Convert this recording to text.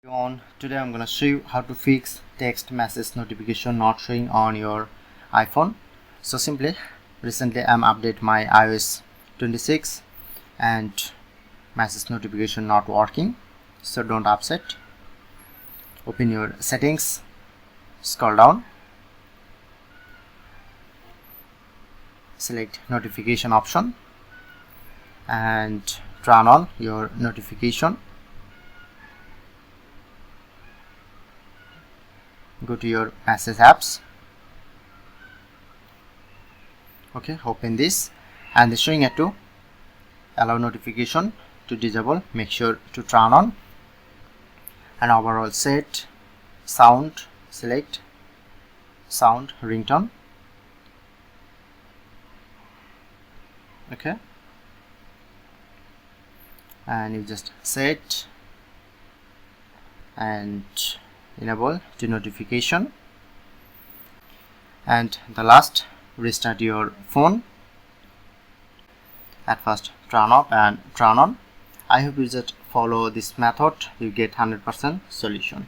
Today I'm gonna show you how to fix text message notification not showing on your iPhone. So simply, recently I'm update my iOS 26 and message notification not working. So don't upset. Open your settings, scroll down, select notification option and turn on your notification. Go to your message apps. Okay, open this and it's showing it to allow notification to disable. Make sure to turn on and overall set sound, select sound ringtone. Okay, and you just set and enable to notification, and the last, restart your phone. At first turn off and turn on. I hope you just follow this method, you get 100% solution.